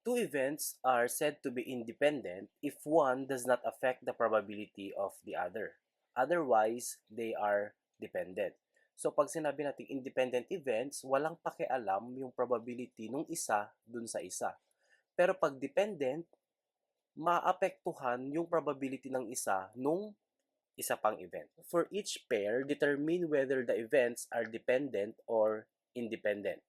Two events are said to be independent if one does not affect the probability of the other. Otherwise, they are dependent. So pag sinabi natin independent events, walang pakialam yung probability nung isa dun sa isa. Pero pag dependent, maapektuhan yung probability ng isa nung isa pang event. For each pair, determine whether the events are dependent or independent.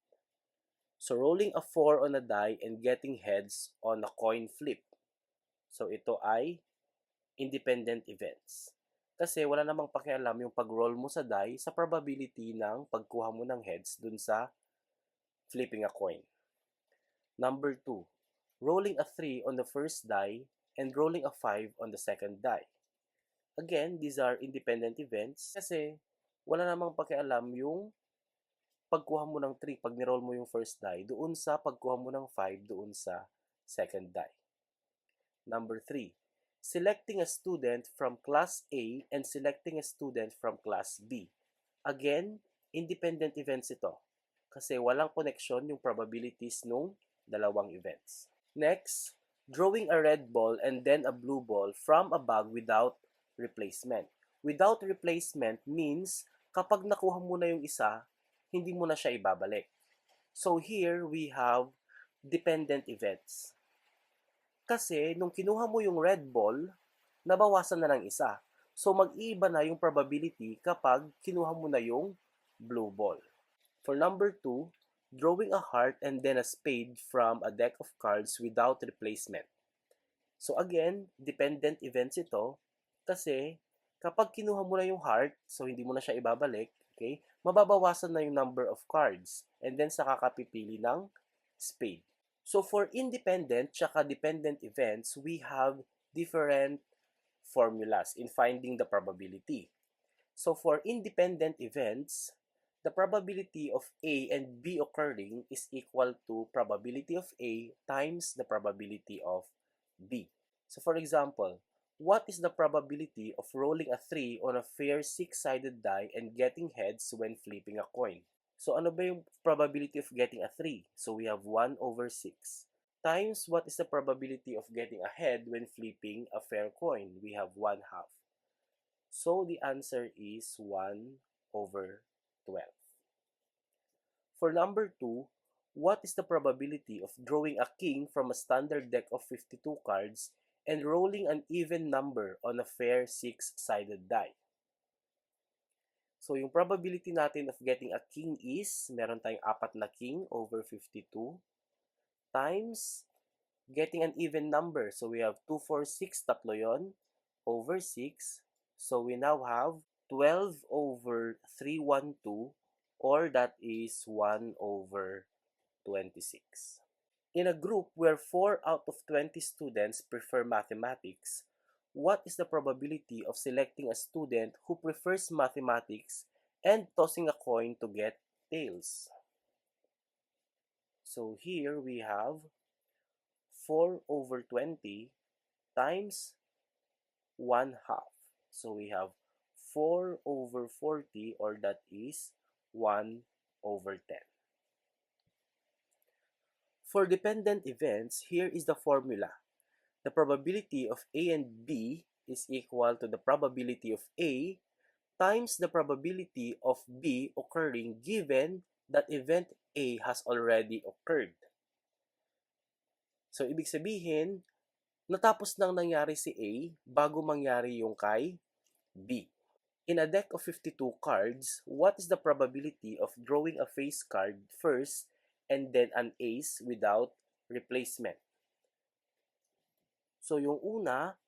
So rolling a 4 on a die and getting heads on a coin flip. So ito ay independent events. Kasi wala namang pakialam yung pag-roll mo sa die sa probability ng pagkuha mo ng heads dun sa flipping a coin. Number 2, rolling a 3 on the first die and rolling a 5 on the second die. Again, these are independent events kasi wala namang pakialam yung pagkuha mo ng 3 pag niroll mo yung first die doon sa pagkuha mo ng 5 doon sa second die. Number 3, selecting a student from class A and selecting a student from class B. Again, independent events ito kasi walang connection yung probabilities nung dalawang events. Next, drawing a red ball and then a blue ball from a bag without replacement. Without replacement means kapag nakuha mo na yung isa, hindi mo na siya ibabalik. So here we have dependent events. Kasi nung kinuha mo yung red ball, nabawasan na ng isa. So mag-iiba na yung probability kapag kinuha mo na yung blue ball. For number 2, drawing a heart and then a spade from a deck of cards without replacement. So again, dependent events ito kasi kapag kinuha mo na yung heart, so hindi mo na siya ibabalik, okay, mababawasan na yung number of cards and then saka ka pipili ng spade. So for independent tsaka dependent events, we have different formulas in finding the probability. So for independent events, the probability of A and B occurring is equal to probability of A times the probability of B. So for example, what is the probability of rolling a 3 on a fair 6-sided die and getting heads when flipping a coin? So ano ba yung probability of getting a 3? So we have 1 over 6 times what is the probability of getting a head when flipping a fair coin? We have 1/2. So the answer is 1 over 12. For number 2, what is the probability of drawing a king from a standard deck of 52 cards and rolling an even number on a fair 6-sided die? So, yung probability natin of getting a king is, meron tayong 4 na king over 52 times getting an even number. So, we have 2, 4, 6, tatlo yun, over 6. So, we now have 12 over 3, 1, 2, or that is 1 over 26. In a group where 4 out of 20 students prefer mathematics, what is the probability of selecting a student who prefers mathematics and tossing a coin to get tails? So here we have 4 over 20 times 1/2. So we have 4 over 40, or that is 1 over 10. For dependent events, here is the formula. The probability of A and B is equal to the probability of A times the probability of B occurring given that event A has already occurred. So, ibig sabihin, natapos nang nangyari si A bago mangyari yung kay B. In a deck of 52 cards, what is the probability of drawing a face card first and then an ace without replacement? So, yung una,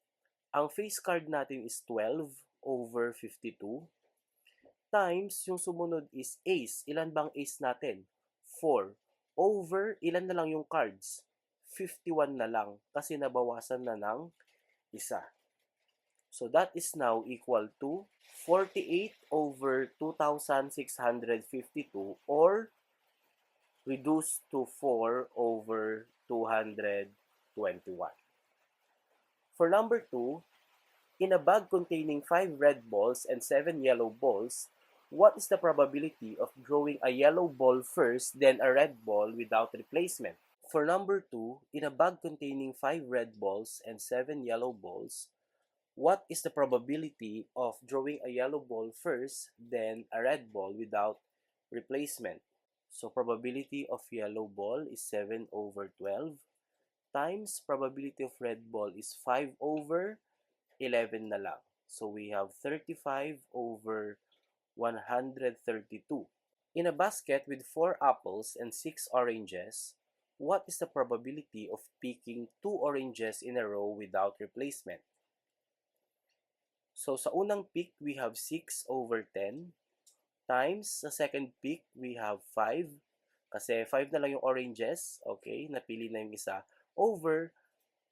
ang face card natin is 12 over 52 times yung sumunod is ace. Ilan bang ace natin? 4 over, ilan na lang yung cards? 51 na lang kasi nabawasan na ng isa. So that is now equal to 48 over 2,652 or reduced to 4 over 221. For number 2, in a bag containing 5 red balls and 7 yellow balls, what is the probability of drawing a yellow ball first, then a red ball without replacement? For number 2, in a bag containing 5 red balls and 7 yellow balls, what is the probability of drawing a yellow ball first, then a red ball without replacement? So probability of yellow ball is 7 over 12 times probability of red ball is 5 over 11 na lang. So we have 35 over 132. In a basket with 4 apples and 6 oranges, what is the probability of picking 2 oranges in a row without replacement? So sa unang pick, we have 6 over 10 times sa second pick, we have 5 kasi 5 na lang yung oranges, okay, napili na yung isa, over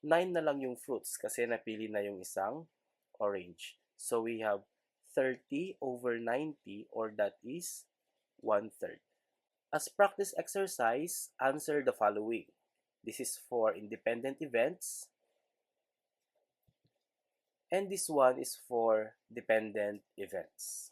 9 na lang yung fruits kasi napili na yung isang orange. So we have 30 over 90 or that is 1/3. As practice exercise, answer the following. This is for independent events and this one is for dependent events.